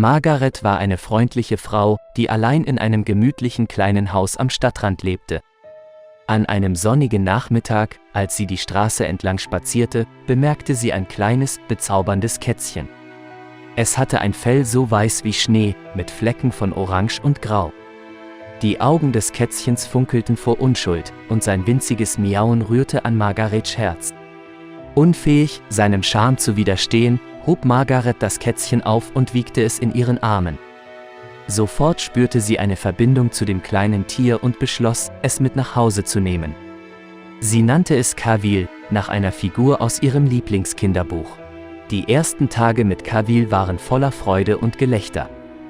Margaret war eine freundliche Frau, die allein in einem gemütlichen kleinen Haus am Stadtrand lebte. An einem sonnigen Nachmittag, als sie die Straße entlang spazierte, bemerkte sie ein kleines, bezauberndes Kätzchen. Es hatte ein Fell so weiß wie Schnee, mit Flecken von Orange und Grau. Die Augen des Kätzchens funkelten vor Unschuld, und sein winziges Miauen rührte an Margarets Herz. Unfähig, seinem Charme zu widerstehen, hob Margaret das Kätzchen auf und wiegte es in ihren Armen. Sofort spürte sie eine Verbindung zu dem kleinen Tier und beschloss, es mit nach Hause zu nehmen. Sie nannte es Kavil, nach einer Figur aus ihrem Lieblingskinderbuch. Die ersten Tage mit Kavil waren voller Freude und Gelächter.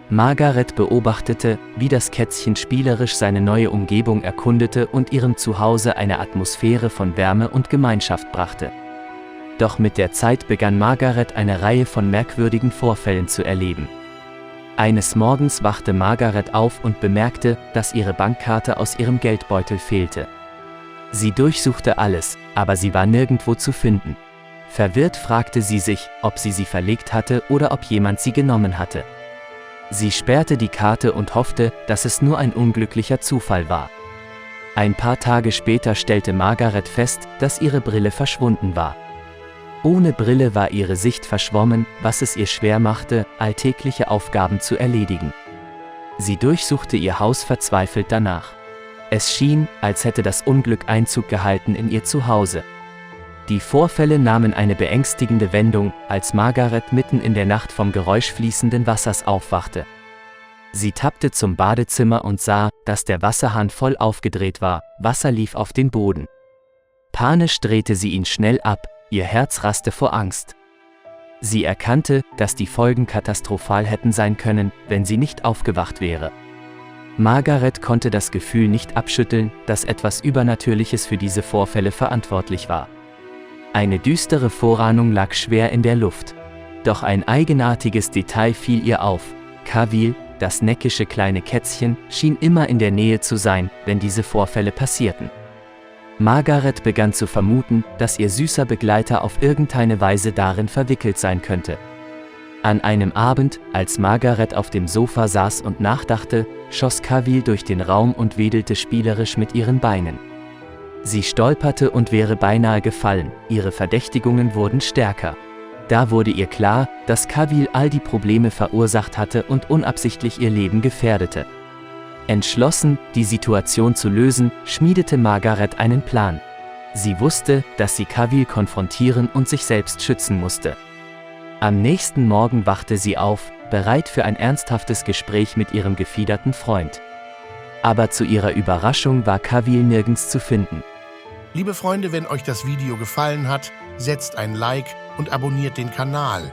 Margaret beobachtete, wie das Kätzchen spielerisch seine neue Umgebung erkundete und ihrem Zuhause eine Atmosphäre von Wärme und Gemeinschaft brachte. Doch mit der Zeit begann Margaret eine Reihe von merkwürdigen Vorfällen zu erleben. Eines Morgens wachte Margaret auf und bemerkte, dass ihre Bankkarte aus ihrem Geldbeutel fehlte. Sie durchsuchte alles, aber sie war nirgendwo zu finden. Verwirrt fragte sie sich, ob sie verlegt hatte oder ob jemand sie genommen hatte. Sie sperrte die Karte und hoffte, dass es nur ein unglücklicher Zufall war. Ein paar Tage später stellte Margaret fest, dass ihre Brille verschwunden war. Ohne Brille war ihre Sicht verschwommen, was es ihr schwer machte, alltägliche Aufgaben zu erledigen. Sie durchsuchte ihr Haus verzweifelt danach. Es schien, als hätte das Unglück Einzug gehalten in ihr Zuhause. Die Vorfälle nahmen eine beängstigende Wendung, als Margaret mitten in der Nacht vom Geräusch fließenden Wassers aufwachte. Sie tappte zum Badezimmer und sah, dass der Wasserhahn voll aufgedreht war, Wasser lief auf den Boden. Panisch drehte sie ihn schnell ab, ihr Herz raste vor Angst. Sie erkannte, dass die Folgen katastrophal hätten sein können, wenn sie nicht aufgewacht wäre. Margaret konnte das Gefühl nicht abschütteln, dass etwas Übernatürliches für diese Vorfälle verantwortlich war. Eine düstere Vorahnung lag schwer in der Luft. Doch ein eigenartiges Detail fiel ihr auf: Kavil, das neckische kleine Kätzchen, schien immer in der Nähe zu sein, wenn diese Vorfälle passierten. Margaret begann zu vermuten, dass ihr süßer Begleiter auf irgendeine Weise darin verwickelt sein könnte. An einem Abend, als Margaret auf dem Sofa saß und nachdachte, schoss Kavil durch den Raum und wedelte spielerisch mit ihren Beinen. Sie stolperte und wäre beinahe gefallen, ihre Verdächtigungen wurden stärker. Da wurde ihr klar, dass Kavil all die Probleme verursacht hatte und unabsichtlich ihr Leben gefährdete. Entschlossen, die Situation zu lösen, schmiedete Margaret einen Plan. Sie wusste, dass sie Kavil konfrontieren und sich selbst schützen musste. Am nächsten Morgen wachte sie auf, bereit für ein ernsthaftes Gespräch mit ihrem gefiederten Freund. Aber zu ihrer Überraschung war Kavil nirgends zu finden. Liebe Freunde, wenn euch das Video gefallen hat, setzt ein Like und abonniert den Kanal.